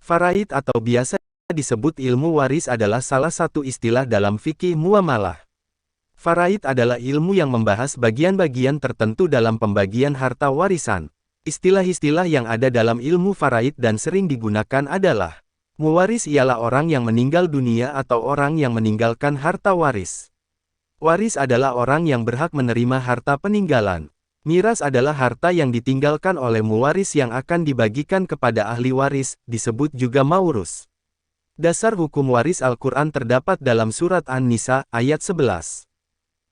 Faraid atau biasa disebut ilmu waris adalah salah satu istilah dalam fikih muamalah. Faraid adalah ilmu yang membahas bagian-bagian tertentu dalam pembagian harta warisan. Istilah-istilah yang ada dalam ilmu faraid dan sering digunakan adalah: muwaris ialah orang yang meninggal dunia atau orang yang meninggalkan harta waris. Waris adalah orang yang berhak menerima harta peninggalan. Miras adalah harta yang ditinggalkan oleh muwaris yang akan dibagikan kepada ahli waris, disebut juga maurus. Dasar hukum waris Al-Quran terdapat dalam surat An-Nisa, ayat 11.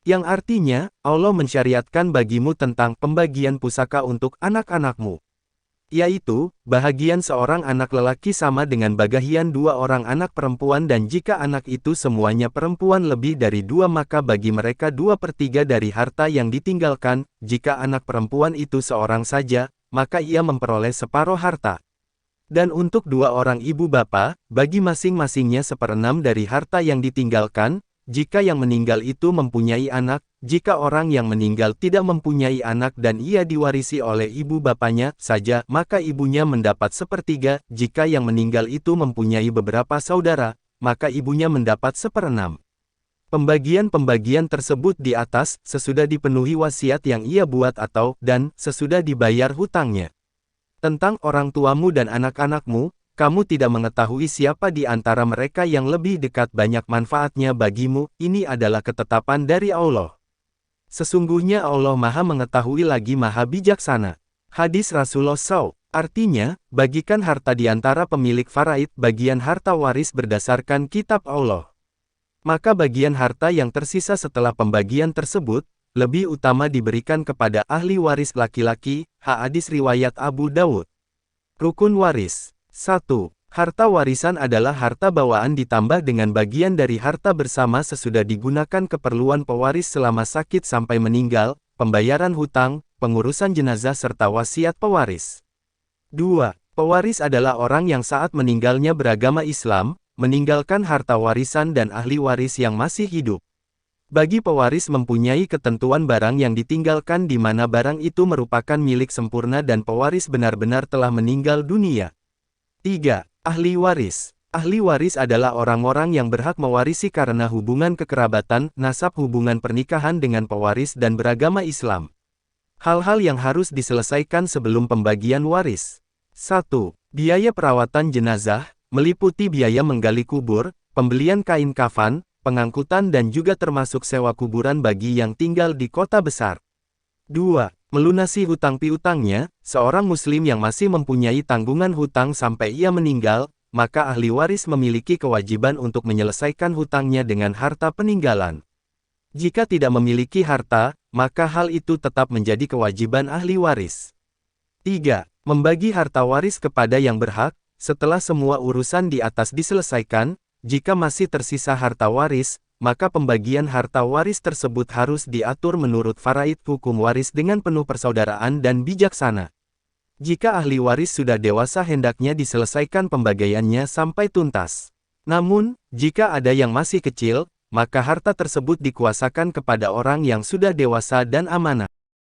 Yang artinya, Allah mensyariatkan bagimu tentang pembagian pusaka untuk anak-anakmu. Yaitu, bahagian seorang anak lelaki sama dengan bagian dua orang anak perempuan, dan jika anak itu semuanya perempuan lebih dari dua maka bagi mereka 2/3 dari harta yang ditinggalkan. Jika anak perempuan itu seorang saja, maka ia memperoleh separuh harta. Dan untuk dua orang ibu bapa, bagi masing-masingnya 1/6 dari harta yang ditinggalkan. Jika yang meninggal itu mempunyai anak, jika orang yang meninggal tidak mempunyai anak dan ia diwarisi oleh ibu bapanya saja, maka ibunya mendapat 1/3, jika yang meninggal itu mempunyai beberapa saudara, maka ibunya mendapat 1/6. Pembagian-pembagian tersebut di atas, sesudah dipenuhi wasiat yang ia buat dan sesudah dibayar hutangnya. Tentang orang tuamu dan anak-anakmu, kamu tidak mengetahui siapa di antara mereka yang lebih dekat banyak manfaatnya bagimu, ini adalah ketetapan dari Allah. Sesungguhnya Allah Maha Mengetahui lagi Maha Bijaksana. Hadis Rasulullah SAW, artinya, bagikan harta di antara pemilik faraid bagian harta waris berdasarkan kitab Allah. Maka bagian harta yang tersisa setelah pembagian tersebut, lebih utama diberikan kepada ahli waris laki-laki. Hadis riwayat Abu Dawud. Rukun waris. 1. Harta warisan adalah harta bawaan ditambah dengan bagian dari harta bersama sesudah digunakan keperluan pewaris selama sakit sampai meninggal, pembayaran hutang, pengurusan jenazah serta wasiat pewaris. 2. Pewaris adalah orang yang saat meninggalnya beragama Islam, meninggalkan harta warisan dan ahli waris yang masih hidup. Bagi pewaris mempunyai ketentuan barang yang ditinggalkan di mana barang itu merupakan milik sempurna dan pewaris benar-benar telah meninggal dunia. 3. Ahli waris. Ahli waris adalah orang-orang yang berhak mewarisi karena hubungan kekerabatan, nasab, hubungan pernikahan dengan pewaris dan beragama Islam. Hal-hal yang harus diselesaikan sebelum pembagian waris. 1. Biaya perawatan jenazah, meliputi biaya menggali kubur, pembelian kain kafan, pengangkutan dan juga termasuk sewa kuburan bagi yang tinggal di kota besar. 2. Melunasi hutang piutangnya. Seorang muslim yang masih mempunyai tanggungan hutang sampai ia meninggal, maka ahli waris memiliki kewajiban untuk menyelesaikan hutangnya dengan harta peninggalan. Jika tidak memiliki harta, maka hal itu tetap menjadi kewajiban ahli waris. 3. Membagi harta waris kepada yang berhak. Setelah semua urusan di atas diselesaikan, jika masih tersisa harta waris, maka pembagian harta waris tersebut harus diatur menurut faraid hukum waris dengan penuh persaudaraan dan bijaksana. Jika ahli waris sudah dewasa hendaknya diselesaikan pembagiannya sampai tuntas. Namun, jika ada yang masih kecil, maka harta tersebut dikuasakan kepada orang yang sudah dewasa dan amanah.